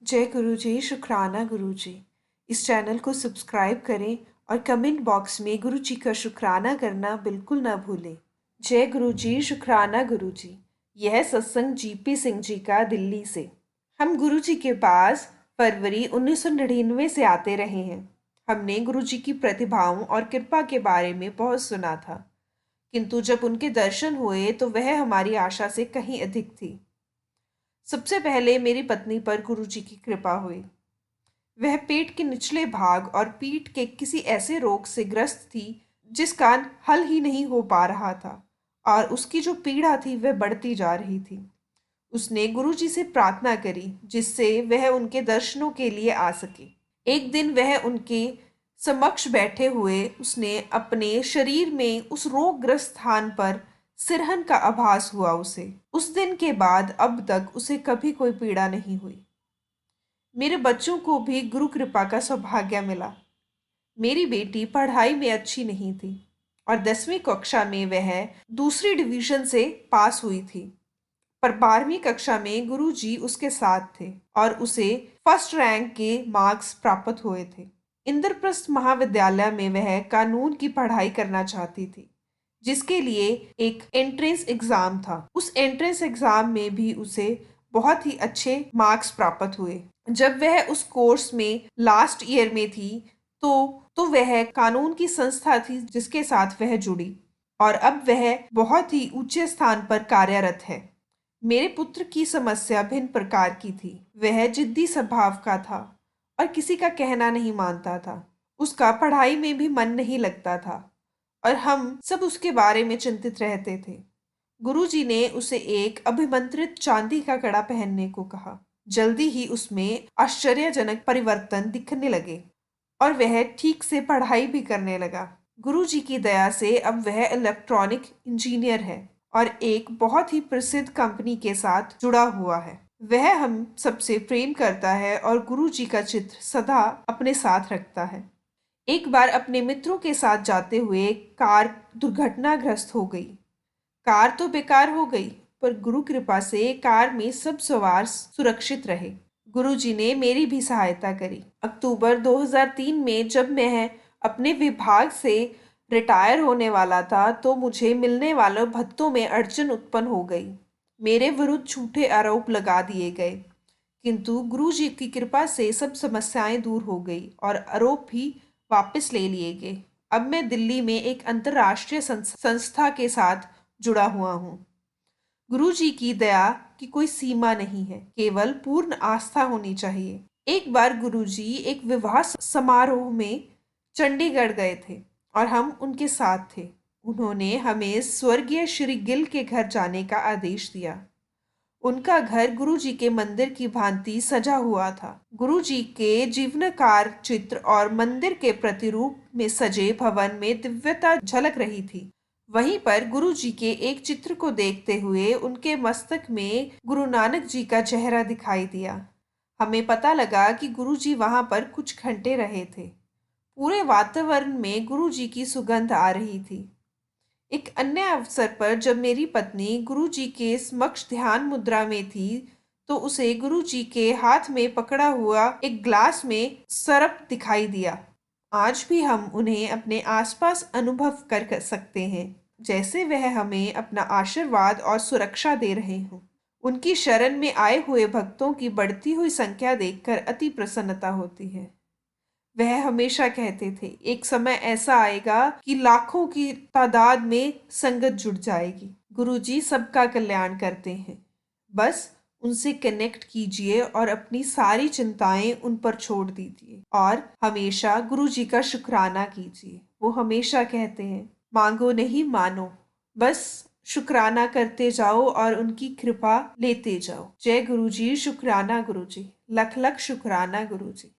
जय गुरु जी, शुक्राना गुरु जी। इस चैनल को सब्सक्राइब करें और कमेंट बॉक्स में गुरु जी का शुक्राना करना बिल्कुल ना भूलें। जय गुरु जी, शुक्राना गुरु जी। यह सत्संग जीपी सिंह जी का दिल्ली से। हम गुरु जी के पास फरवरी 1999 से आते रहे हैं। हमने गुरु जी की प्रतिभाओं और कृपा के बारे में बहुत सुना था, किंतु जब उनके दर्शन हुए तो वह हमारी आशा से कहीं अधिक थी। सबसे पहले मेरी पत्नी पर गुरु जी की कृपा हुई। वह पेट के निचले भाग और पीठ के किसी ऐसे रोग से ग्रस्त थी जिसका हल ही नहीं हो पा रहा था, और उसकी जो पीड़ा थी वह बढ़ती जा रही थी। उसने गुरुजी से प्रार्थना करी जिससे वह उनके दर्शनों के लिए आ सके। एक दिन वह उनके समक्ष बैठे हुए उसने अपने शरीर में उस रोगग्रस्त स्थान पर सिरहन का आभास हुआ उसे। उस दिन के बाद अब तक उसे कभी कोई पीड़ा नहीं हुई। मेरे बच्चों को भी गुरु कृपा का सौभाग्य मिला। मेरी बेटी पढ़ाई में अच्छी नहीं थी और 10वीं कक्षा में वह दूसरी डिवीजन से पास हुई थी, पर 12वीं कक्षा में गुरुजी उसके साथ थे और उसे फर्स्ट रैंक के मार्क्स प्राप्त हुए थे। इंद्रप्रस्थ महाविद्यालय में वह कानून की पढ़ाई करना चाहती थी, जिसके लिए एक एंट्रेंस एग्जाम था। उस एंट्रेंस एग्जाम में भी उसे बहुत ही अच्छे मार्क्स प्राप्त हुए। जब वह उस कोर्स में लास्ट ईयर में थी तो वह कानून की संस्था थी जिसके साथ वह जुड़ी, और अब वह बहुत ही ऊंचे स्थान पर कार्यरत है। मेरे पुत्र की समस्या भिन्न प्रकार की थी। वह जिद्दी स्वभाव का था और किसी का कहना नहीं मानता था। उसका पढ़ाई में भी मन नहीं लगता था और हम सब उसके बारे में चिंतित रहते थे। गुरुजी ने उसे एक अभिमंत्रित चांदी का कड़ा पहनने को कहा। जल्दी ही उसमें आश्चर्यजनक परिवर्तन दिखने लगे और वह ठीक से पढ़ाई भी करने लगा। गुरुजी की दया से अब वह इलेक्ट्रॉनिक इंजीनियर है और एक बहुत ही प्रसिद्ध कंपनी के साथ जुड़ा हुआ है। वह हम सबसे प्रेम करता है और गुरुजी का चित्र सदा अपने साथ रखता है। एक बार अपने मित्रों के साथ जाते हुए कार दुर्घटनाग्रस्त हो गई। कार तो बेकार हो गई, पर गुरु कृपा से कार में सब सवार सुरक्षित रहे। गुरुजी ने मेरी भी सहायता करी। अक्टूबर 2003 में जब मैं अपने विभाग से रिटायर होने वाला था तो मुझे मिलने वालों भत्तों में अड़चन उत्पन्न हो गई। मेरे विरुद्ध झूठे आरोप लगा दिए गए, किंतु गुरुजी की कृपा से सब समस्याएं दूर हो गई और आरोप भी वापस ले लिए गए। अब मैं दिल्ली में एक अंतर्राष्ट्रीय संस्था के साथ जुड़ा हुआ हूँ। गुरु जी की दया की कोई सीमा नहीं है, केवल पूर्ण आस्था होनी चाहिए। एक बार गुरु जी एक विवाह समारोह में चंडीगढ़ गए थे और हम उनके साथ थे। उन्होंने हमें स्वर्गीय श्री गिल के घर जाने का आदेश दिया। उनका घर गुरु जी के मंदिर की भांति सजा हुआ था। गुरु जी के जीवनकार चित्र और मंदिर के प्रतिरूप में सजे भवन में दिव्यता झलक रही थी। वहीं पर गुरु जी के एक चित्र को देखते हुए उनके मस्तक में गुरु नानक जी का चेहरा दिखाई दिया। हमें पता लगा कि गुरु जी वहां पर कुछ घंटे रहे थे। पूरे वातावरण में गुरु जी की सुगंध आ रही थी। एक अन्य अवसर पर जब मेरी पत्नी गुरु जी के समक्ष ध्यान मुद्रा में थी तो उसे गुरु जी के हाथ में पकड़ा हुआ एक ग्लास में सरप दिखाई दिया। आज भी हम उन्हें अपने आसपास अनुभव कर सकते हैं, जैसे वह हमें अपना आशीर्वाद और सुरक्षा दे रहे हों। उनकी शरण में आए हुए भक्तों की बढ़ती हुई संख्या देखकर अति प्रसन्नता होती है। वह हमेशा कहते थे, एक समय ऐसा आएगा कि लाखों की तादाद में संगत जुट जाएगी। गुरुजी सबका कल्याण करते हैं। बस उनसे कनेक्ट कीजिए और अपनी सारी चिंताएं उन पर छोड़ दीजिए और हमेशा गुरुजी का शुक्राना कीजिए। वो हमेशा कहते हैं, मांगो नहीं मानो, बस शुक्राना करते जाओ और उनकी कृपा लेते जाओ। जय गुरुजी, शुक्राना गुरुजी, लख लख शुक्राना गुरुजी।